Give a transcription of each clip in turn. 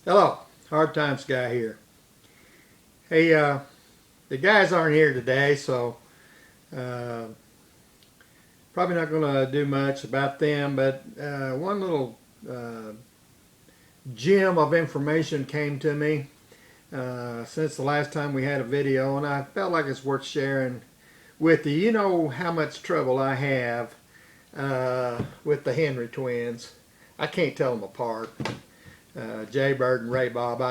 Hello, Hard Times Guy here. Hey, the guys aren't here today, so probably not going to do much about them, but one little gem of information came to me since the last time we had a video, and I felt like it's worth sharing with you. You know how much trouble I have with the Henry twins. I can't tell them apart. Jay Bird and Ray Bob,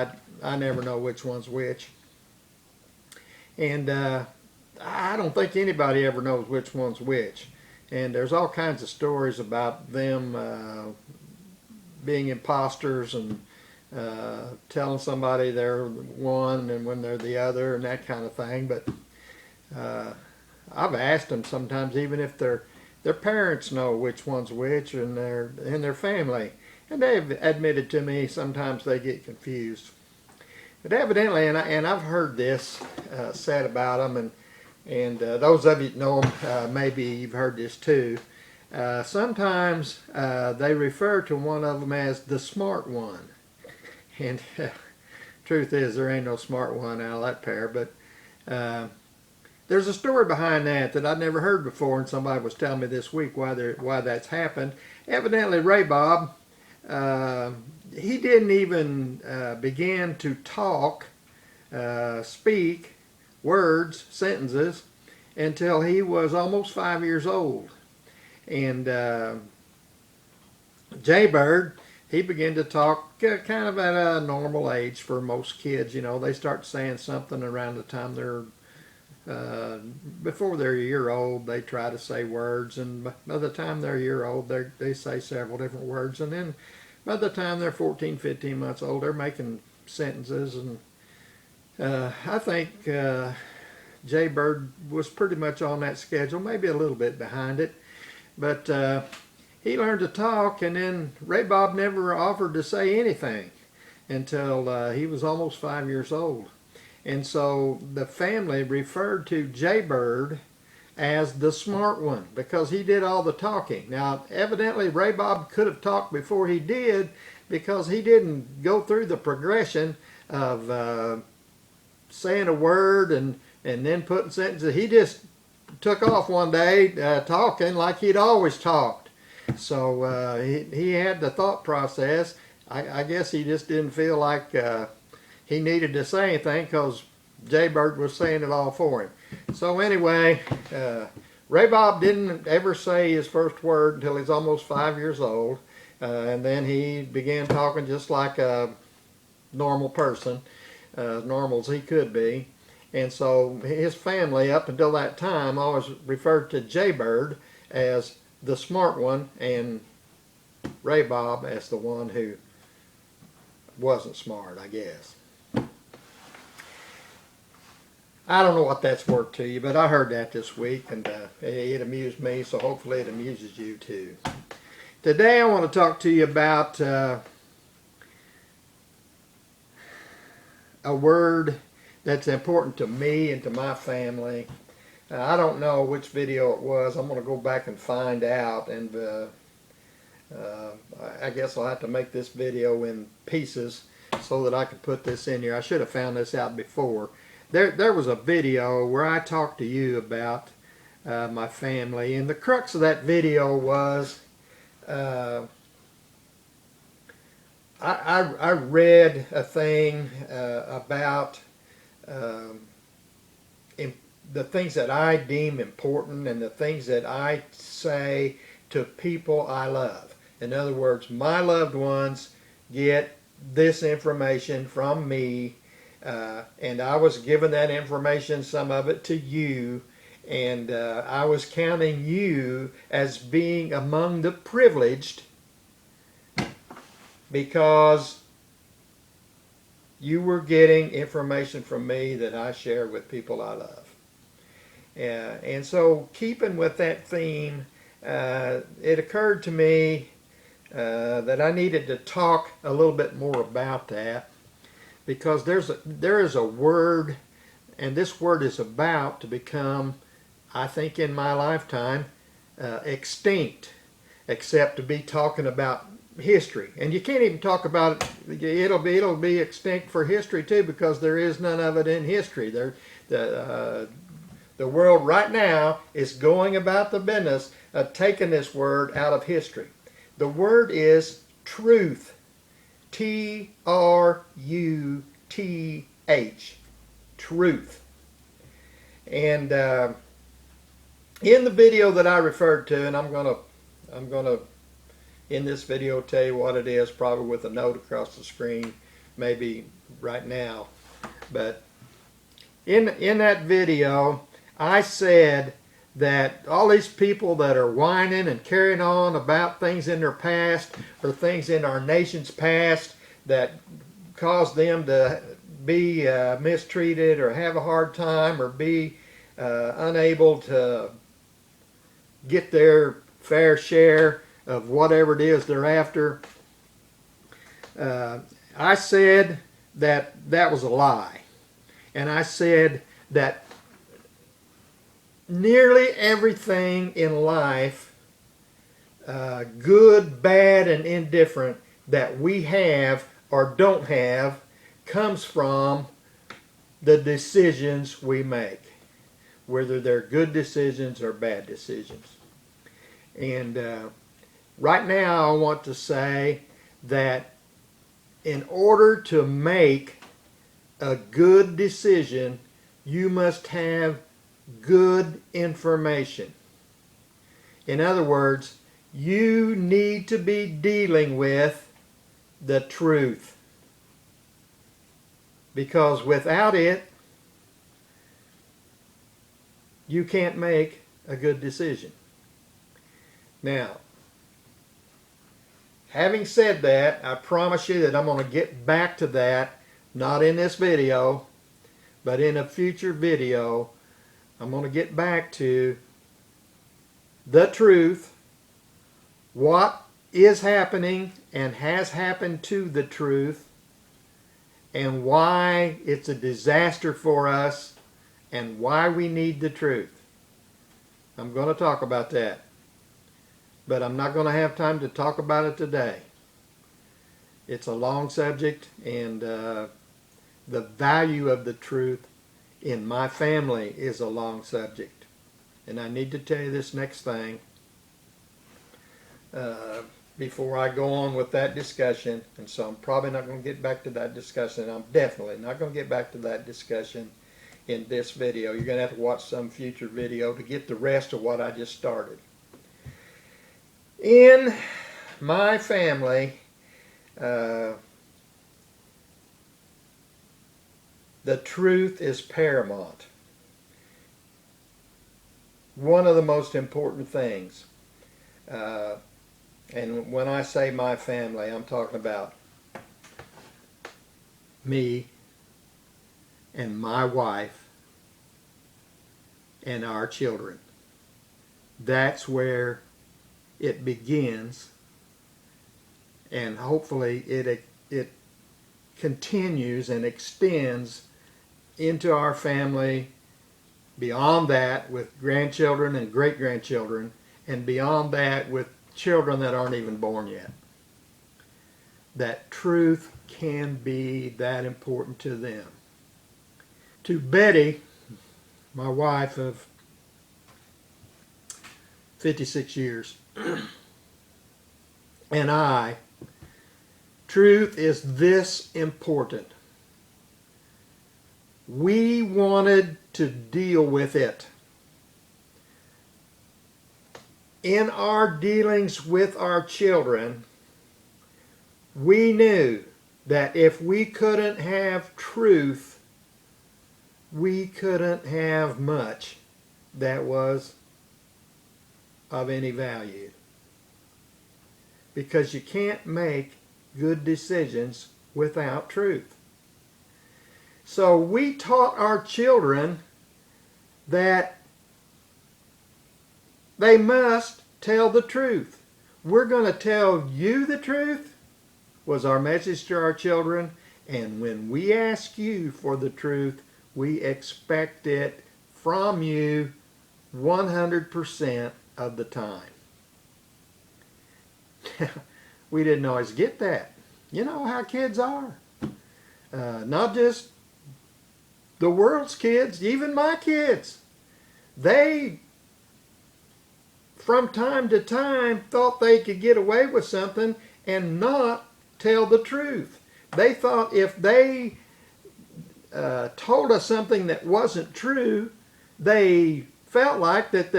I never know which one's which. And I don't think anybody ever knows which one's which. And there's all kinds of stories about them being imposters and telling somebody they're one and when they're the other and that kind of thing. But I've asked them sometimes, even if their parents know which one's which and their family. And they've admitted to me sometimes they get confused. But evidently, and I've heard this said about them, and those of you that know them, maybe you've heard this too. Sometimes they refer to one of them as the smart one. And truth is, there ain't no smart one out of that pair. But there's a story behind that I'd never heard before, and somebody was telling me this week why that's happened. Evidently, Ray Bob, he didn't even begin to talk, speak words, sentences, until he was almost 5 years old. And Jay Bird, he began to talk kind of at a normal age for most kids. You know, they start saying something around the time they're before they're a year old. They try to say words, and by the time they're a year old, they say several different words, and then by the time they're 14, 15 months old, they're making sentences. And I think Jay Bird was pretty much on that schedule, maybe a little bit behind it, but he learned to talk, and then Ray Bob never offered to say anything until he was almost 5 years old. And so the family referred to Jay Bird as the smart one because he did all the talking. Now, evidently, Ray Bob could have talked before he did because he didn't go through the progression of saying a word and then putting sentences. He just took off one day talking like he'd always talked. So he had the thought process. I guess he just didn't feel like he needed to say anything because Jay Bird was saying it all for him. So anyway, Ray Bob didn't ever say his first word until he was almost 5 years old. And then he began talking just like a normal person, as normal as he could be. And so his family, up until that time, always referred to Jay Bird as the smart one and Ray Bob as the one who wasn't smart, I guess. I don't know what that's worth to you, but I heard that this week, and it amused me, so hopefully it amuses you too. Today I want to talk to you about a word that's important to me and to my family. I don't know which video it was. I'm going to go back and find out, and I guess I'll have to make this video in pieces so that I can put this in here. I should have found this out before. There was a video where I talked to you about my family, and the crux of that video was I read a thing about the things that I deem important and the things that I say to people I love. In other words, my loved ones get this information from me, and I was giving that information, some of it to you, and I was counting you as being among the privileged because you were getting information from me that I share with people I love. And so, keeping with that theme, it occurred to me that I needed to talk a little bit more about that, because there is a word, and this word is about to become, I think in my lifetime, extinct, except to be talking about history, and you can't even talk about it. It'll be extinct for history too, because there is none of it in history. The world right now is going about the business of taking this word out of history. The word is truth. Truth. Truth. And in the video that I referred to, and I'm gonna in this video tell you what it is, probably with a note across the screen, maybe right now. But in that video, I said that all these people that are whining and carrying on about things in their past or things in our nation's past that caused them to be mistreated or have a hard time or be unable to get their fair share of whatever it is they're after. I said that that was a lie. And I said that nearly everything in life, good, bad, and indifferent, that we have or don't have comes from the decisions we make, whether they're good decisions or bad decisions. And right now I want to say that in order to make a good decision, you must have good information. In other words, you need to be dealing with the truth. Because without it, you can't make a good decision. Now, having said that, I promise you that I'm going to get back to that, not in this video, but in a future video. I'm going to get back to the truth, what is happening and has happened to the truth, and why it's a disaster for us, and why we need the truth. I'm going to talk about that. But I'm not going to have time to talk about it today. It's a long subject, and the value of the truth in my family is a long subject. And I need to tell you this next thing before I go on with that discussion. And so I'm probably not going to get back to that discussion. I'm definitely not going to get back to that discussion in this video. You're going to have to watch some future video to get the rest of what I just started. In my family, the truth is paramount. One of the most important things. And when I say my family, I'm talking about me and my wife and our children. That's where it begins, and hopefully it continues and extends into our family, beyond that with grandchildren and great-grandchildren, and beyond that with children that aren't even born yet. That truth can be that important to them. To Betty, my wife of 56 years, and I, truth is this important. We wanted to deal with it. In our dealings with our children, we knew that if we couldn't have truth, we couldn't have much that was of any value. Because you can't make good decisions without truth. So we taught our children that they must tell the truth. We're going to tell you the truth, was our message to our children. And when we ask you for the truth, we expect it from you 100% of the time. We didn't always get that. You know how kids are. Not just the world's kids, even my kids. They, from time to time, thought they could get away with something and not tell the truth. They thought if they told us something that wasn't true, they felt like that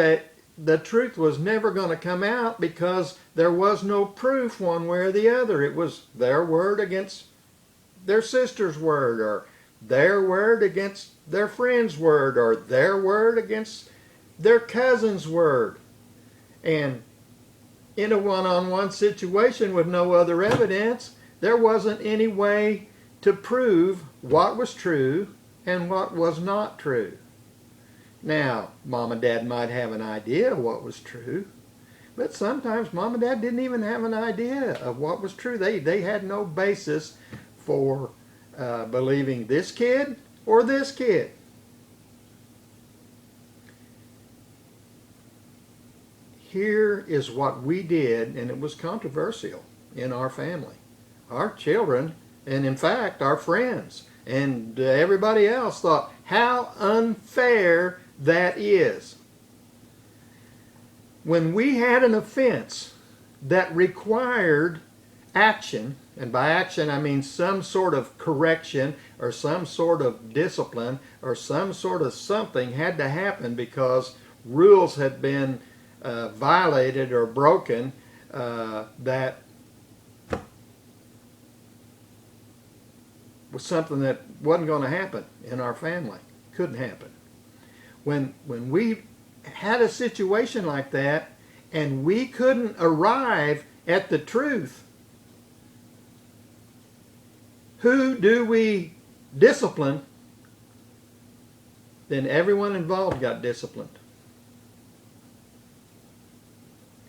the truth was never going to come out because there was no proof one way or the other. It was their word against their sister's word, or their word against their friend's word, or their word against their cousin's word. And in a one-on-one situation with no other evidence, there wasn't any way to prove what was true and what was not true. Now, Mom and Dad might have an idea of what was true, but sometimes Mom and Dad didn't even have an idea of what was true. They had no basis for believing this kid or this kid. Here is what we did, and it was controversial in our family. Our children, and in fact our friends, and everybody else thought how unfair that is. When we had an offense that required action, and by action I mean some sort of correction or some sort of discipline or some sort of something had to happen because rules had been violated or broken, that was something that wasn't going to happen in our family. Couldn't happen. When we had a situation like that and we couldn't arrive at the truth, who do we discipline? Then everyone involved got disciplined.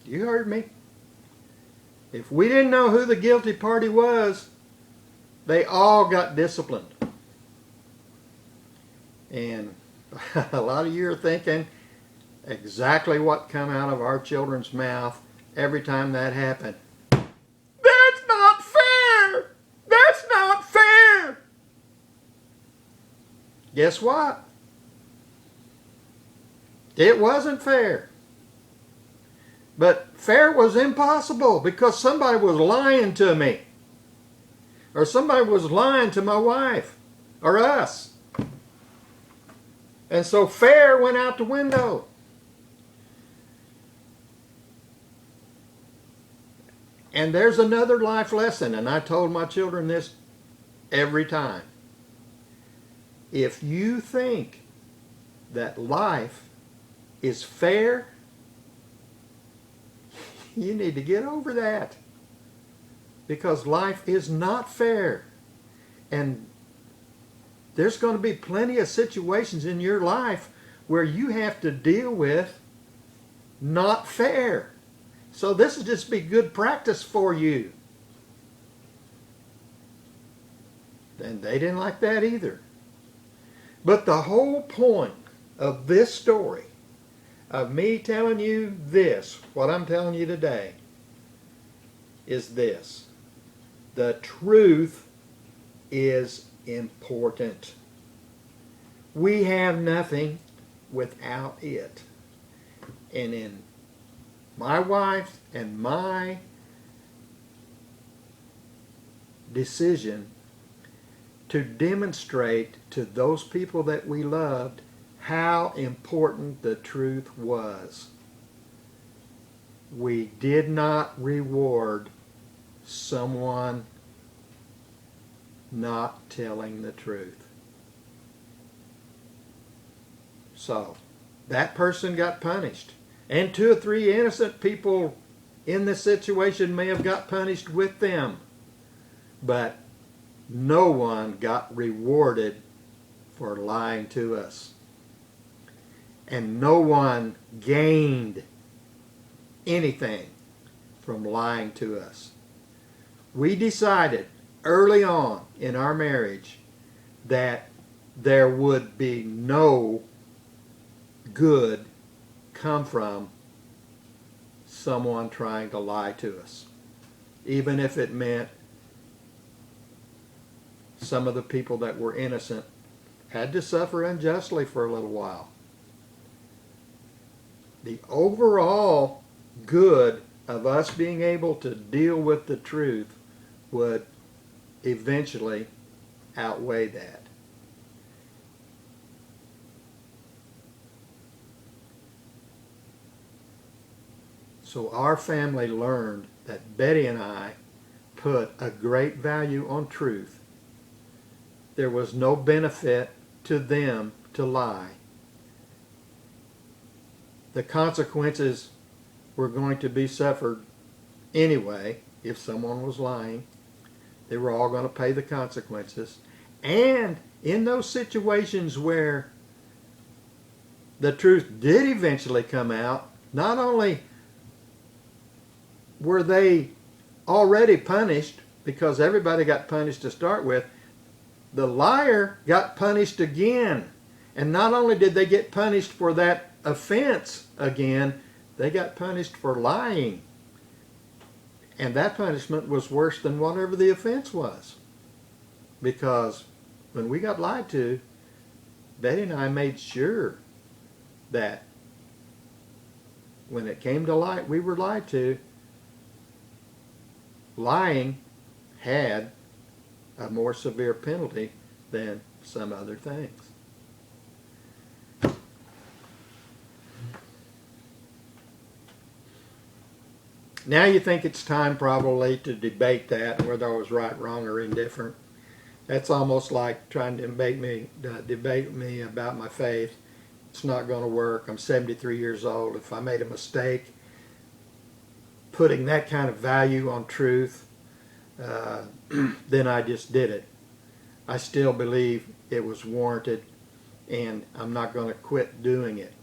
You heard me. If we didn't know who the guilty party was, they all got disciplined. And a lot of you are thinking exactly what come out of our children's mouth every time that happened. That's not fair! That's not fair! Guess what? It wasn't fair. But fair was impossible because somebody was lying to me. Or somebody was lying to my wife. Or us. And so fair went out the window. And there's another life lesson, and I told my children this every time. If you think that life is fair, you need to get over that. Because life is not fair. And there's going to be plenty of situations in your life where you have to deal with not fair. So this will just be good practice for you. And they didn't like that either. But the whole point of this story, of me telling you this, what I'm telling you today, is this. The truth is important. We have nothing without it. And in my wife and my decision to demonstrate to those people that we loved how important the truth was, we did not reward someone not telling the truth. So, that person got punished. And 2 or 3 innocent people in this situation may have got punished with them. But no one got rewarded for lying to us. And no one gained anything from lying to us. We decided early on in our marriage that there would be no good come from someone trying to lie to us. even if it meant some of the people that were innocent had to suffer unjustly for a little while. The overall good of us being able to deal with the truth would eventually outweigh that. So our family learned that Betty and I put a great value on truth. There was no benefit to them to lie. The consequences were going to be suffered anyway if someone was lying. They were all going to pay the consequences. And in those situations where the truth did eventually come out, not only were they already punished, because everybody got punished to start with, the liar got punished again. And not only did they get punished for that offense again, they got punished for lying. And that punishment was worse than whatever the offense was. Because when we got lied to, Betty and I made sure that when it came to light, we were lied to, lying had a more severe penalty than some other things. Now you think it's time probably to debate that, whether I was right, wrong, or indifferent. That's almost like trying to debate me about my faith. It's not going to work. I'm 73 years old. If I made a mistake putting that kind of value on truth, then I just did it. I still believe it was warranted, and I'm not going to quit doing it.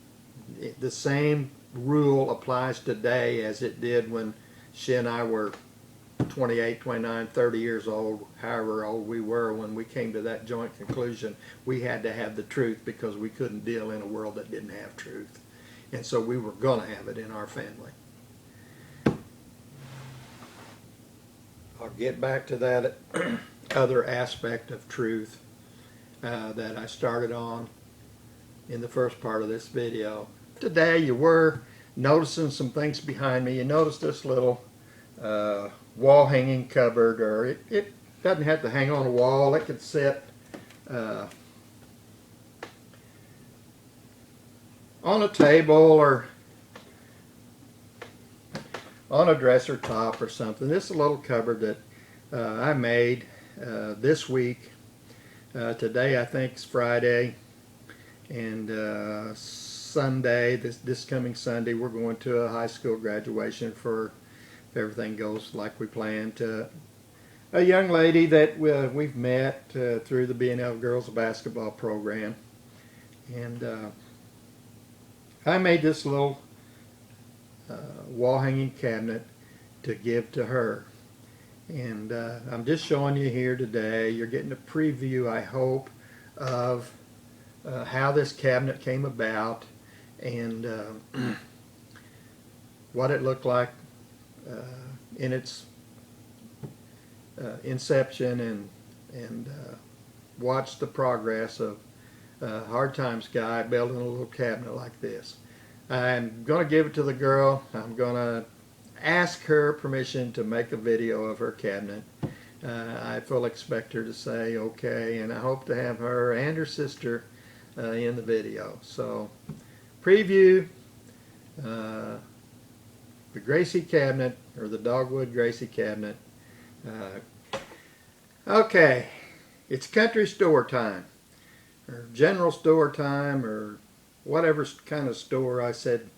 The same rule applies today as it did when she and I were 28, 29, 30 years old, however old we were when we came to that joint conclusion. We had to have the truth because we couldn't deal in a world that didn't have truth. And so we were going to have it in our family. I'll get back to that other aspect of truth that I started on in the first part of this video. Today you were noticing some things behind me. You noticed this little wall hanging cupboard, or it doesn't have to hang on a wall. It could sit on a table or on a dresser top or something. This is a little cupboard that I made this week. Today I think is Friday, and Sunday, this coming Sunday, we're going to a high school graduation for, if everything goes like we planned, a young lady that we've met through the B&L girls basketball program. And I made this little wall hanging cabinet to give to her. And I'm just showing you here today. You're getting a preview, I hope, of how this cabinet came about and what it looked like in its inception, and watch the progress of Hard Times guy building a little cabinet like this. I'm going to give it to the girl. I'm going to ask her permission to make a video of her cabinet. I fully expect her to say okay, and I hope to have her and her sister in the video. So, preview the Gracie cabinet, or the Dogwood Gracie cabinet. Okay, it's country store time, or general store time, or whatever kind of store I said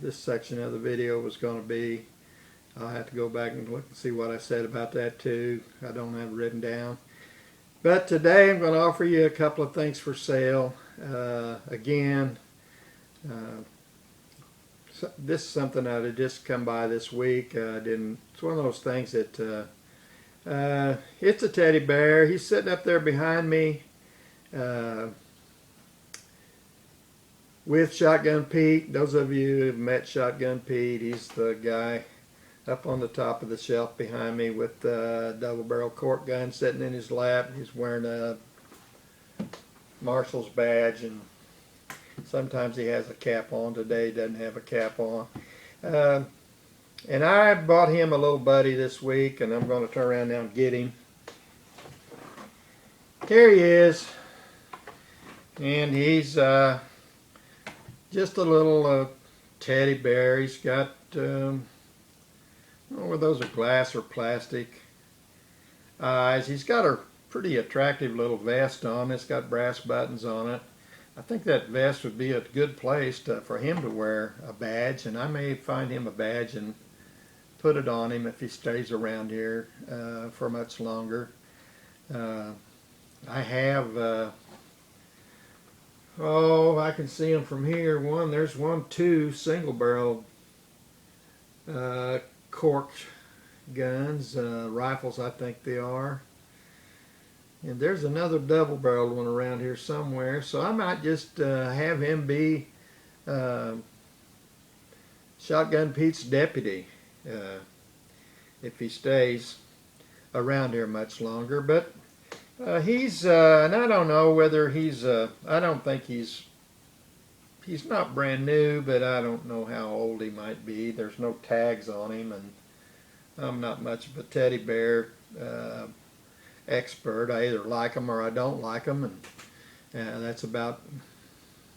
this section of the video was going to be. I'll have to go back and look and see what I said about that too. I don't have it written down. But today I'm going to offer you a couple of things for sale. Again, this is something that had just come by this week. It's one of those things that it's a teddy bear. He's sitting up there behind me with Shotgun Pete. Those of you who have met Shotgun Pete, he's the guy up on the top of the shelf behind me with the double-barrel cork gun sitting in his lap. He's wearing a Marshall's badge, and sometimes he has a cap on. Today he doesn't have a cap on. And I bought him a little buddy this week, and I'm going to turn around now and get him. Here he is, and he's just a little teddy bear. He's got, I don't know whether those are glass or plastic eyes. He's got a pretty attractive little vest on. It's got brass buttons on it. I think that vest would be a good place for him to wear a badge, and I may find him a badge and put it on him if he stays around here for much longer. I have, I can see them from here. There's two single-barrel cork guns, rifles I think they are. And there's another double-barreled one around here somewhere, so I might just have him be Shotgun Pete's deputy if he stays around here much longer. But he's, and I don't know whether he's, I don't think he's not brand new, but I don't know how old he might be. There's no tags on him, and I'm not much of a teddy bear expert. I either like them or I don't like them, and that's about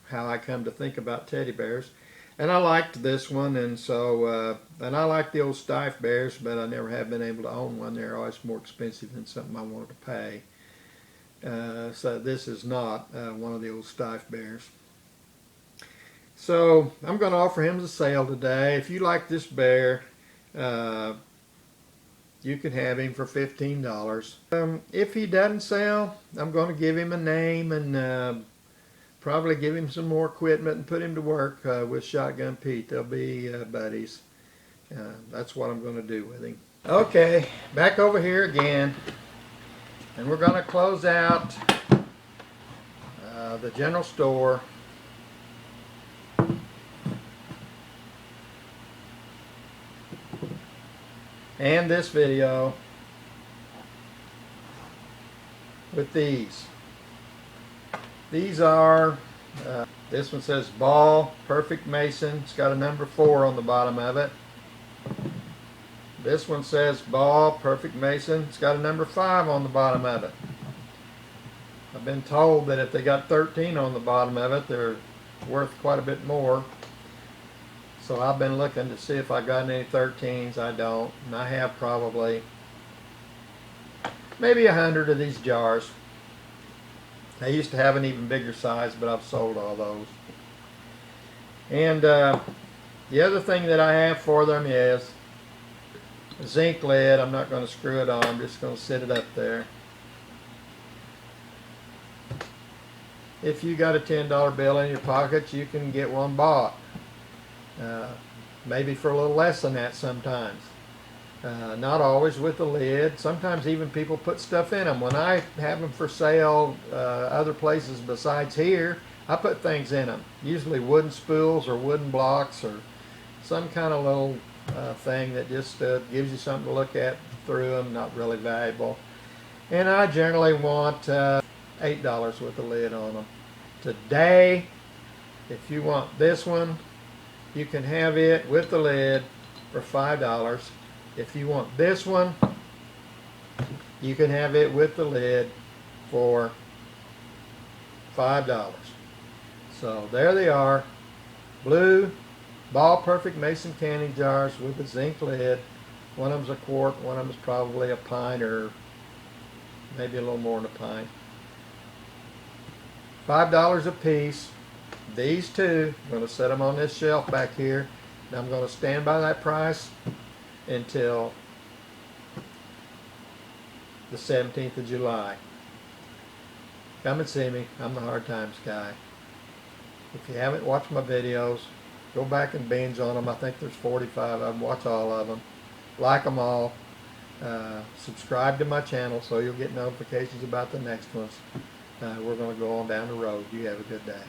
how I come to think about teddy bears. And I liked this one, and so and I like the old Stife bears, but I never have been able to own one. They're always more expensive than something I wanted to pay. So this is not one of the old Stife bears. So I'm going to offer him a sale today. If you like this bear, you can have him for $15. If he doesn't sell, I'm going to give him a name and probably give him some more equipment and put him to work with Shotgun Pete. They'll be buddies. That's what I'm going to do with him. Okay, back over here again. And we're going to close out the general store. And this video with these. These are, this one says Ball Perfect Mason. It's got a number 4 on the bottom of it. This one says Ball Perfect Mason. It's got a number 5 on the bottom of it. I've been told that if they got 13 on the bottom of it, they're worth quite a bit more. So I've been looking to see if I got any 13s. I don't. And I have probably maybe 100 of these jars. I used to have an even bigger size, but I've sold all those. And the other thing that I have for them is a zinc lid. I'm not going to screw it on. I'm just going to sit it up there. If you got a $10 bill in your pocket, you can get one bought. Maybe for a little less than that sometimes. Not always with the lid. Sometimes even people put stuff in them. When I have them for sale other places besides here, I put things in them. Usually wooden spools or wooden blocks or some kind of little thing that just gives you something to look at through them, not really valuable. And I generally want $8 with a lid on them. Today, if you want this one, you can have it with the lid for $5. If you want this one, you can have it with the lid for $5. So there they are. Blue Ball Perfect Mason canning jars with a zinc lid. One of them's a quart, one of them's probably a pint or maybe a little more than a pint. $5 a piece. These two, I'm going to set them on this shelf back here. And I'm going to stand by that price until the 17th of July. Come and see me. I'm the Hard Times guy. If you haven't watched my videos, go back and binge on them. I think there's 45 of them. Watch all of them. Like them all. Subscribe to my channel so you'll get notifications about the next ones. We're going to go on down the road. You have a good day.